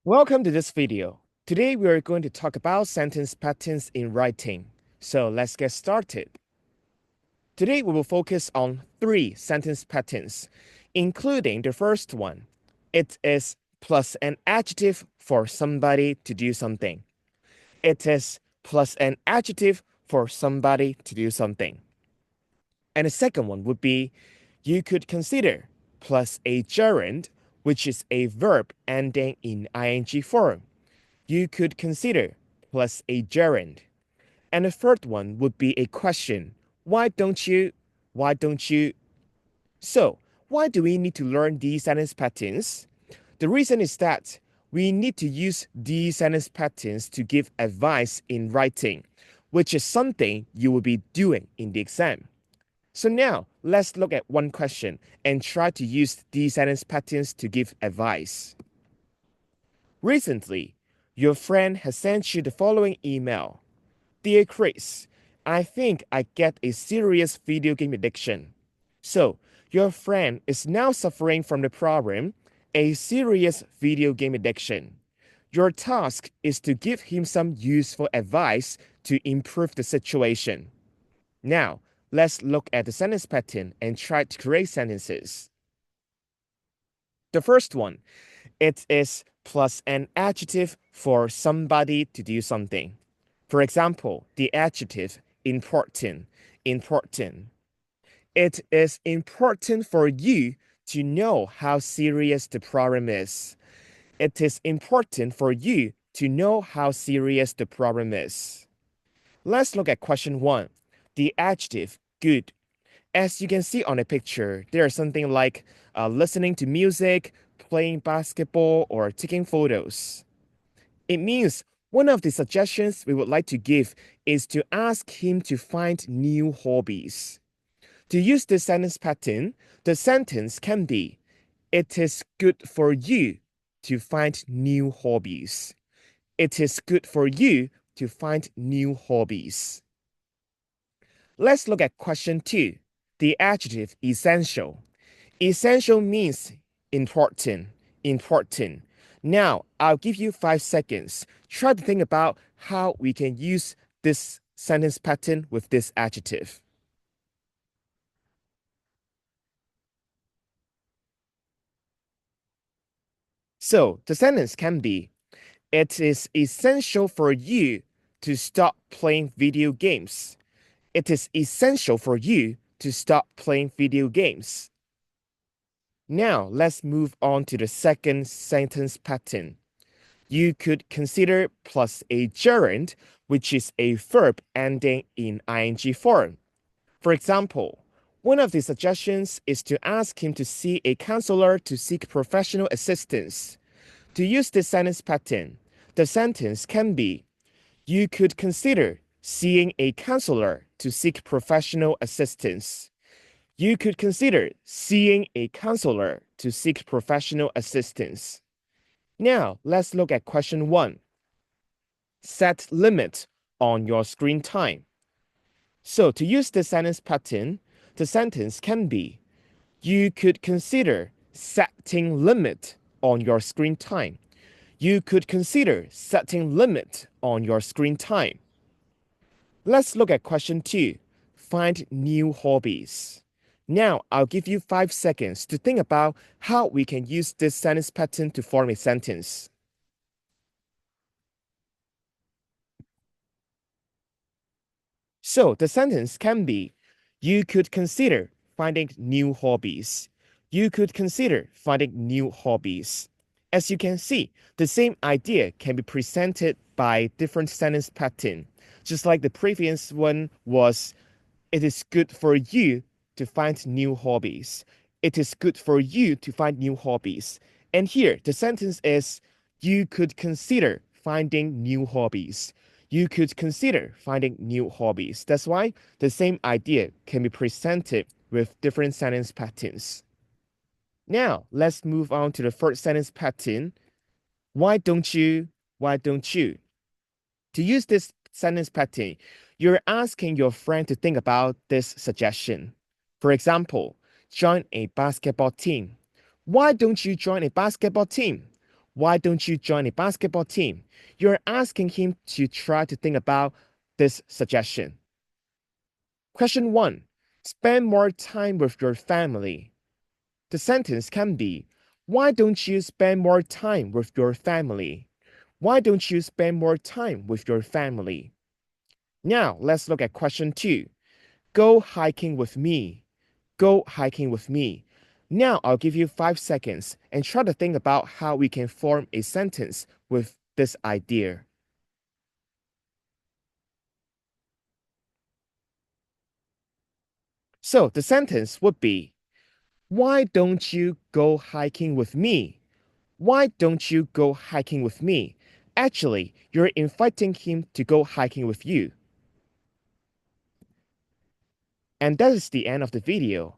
Welcome to this video. Today we are going to talk about sentence patterns in writing. So let's get started. Today we will focus on 3 sentence patterns, including the first one. It is plus an adjective for somebody to do something. It is plus an adjective for somebody to do something. And the second one would be you could consider plus a gerund, which is a verb ending in ing form. You could consider plus a gerund. And the third one would be a question. Why don't you? Why don't you? So, why do we need to learn these sentence patterns? The reason is that we need to use these sentence patterns to give advice in writing, which is something you will be doing in the exam. So now, let's look at one question and try to use these sentence patterns to give advice. Recently, your friend has sent you the following email. Dear Chris, I think I get a serious video game addiction. So, your friend is now suffering from the problem, a serious video game addiction. Your task is to give him some useful advice to improve the situation. Now, let's look at the sentence pattern and try to create sentences. The first one, it is plus an adjective for somebody to do something. For example, the adjective important, important. It is important for you to know how serious the problem is. It is important for you to know how serious the problem is. Let's look at question 1. The adjective good. As you can see on the picture, there's something like listening to music, playing basketball, or taking photos. It means one of the suggestions we would like to give is to ask him to find new hobbies. To use this sentence pattern, the sentence can be, it is good for you to find new hobbies. It is good for you to find new hobbies. Let's look at question 2. The adjective essential. Essential means important, important. Now, I'll give you 5 seconds. Try to think about how we can use this sentence pattern with this adjective. So, the sentence can be, it is essential for you to stop playing video games. It is essential for you to stop playing video games. Now, let's move on to the second sentence pattern. You could consider plus a gerund, which is a verb ending in ing form. For example, one of the suggestions is to ask him to see a counselor to seek professional assistance. To use this sentence pattern, the sentence can be, you could consider seeing a counselor to seek professional assistance. You could consider seeing a counselor to seek professional assistance. Now, let's look at question 1. Set limit on your screen time. So, to use the sentence pattern, the sentence can be, you could consider setting limit on your screen time. You could consider setting limit on your screen time. Let's look at question 2. Find new hobbies. Now, I'll give you 5 seconds to think about how we can use this sentence pattern to form a sentence. So, the sentence can be, you could consider finding new hobbies. You could consider finding new hobbies. As you can see, the same idea can be presented by different sentence pattern. Just like the previous one was, it is good for you to find new hobbies. It is good for you to find new hobbies. And here, the sentence is, you could consider finding new hobbies. You could consider finding new hobbies. That's why the same idea can be presented with different sentence patterns. Now, let's move on to the third sentence pattern. Why don't you? Why don't you? To use this sentence pattern, you're asking your friend to think about this suggestion. For example, join a basketball team. Why don't you join a basketball team? Why don't you join a basketball team? You're asking him to try to think about this suggestion. Question 1. Spend more time with your family. The sentence can be, why don't you spend more time with your family? Why don't you spend more time with your family? Now, let's look at question 2. Go hiking with me. Go hiking with me. Now, I'll give you 5 seconds and try to think about how we can form a sentence with this idea. So, the sentence would be, why don't you go hiking with me? Why don't you go hiking with me? Actually, you're inviting him to go hiking with you. And that is the end of the video.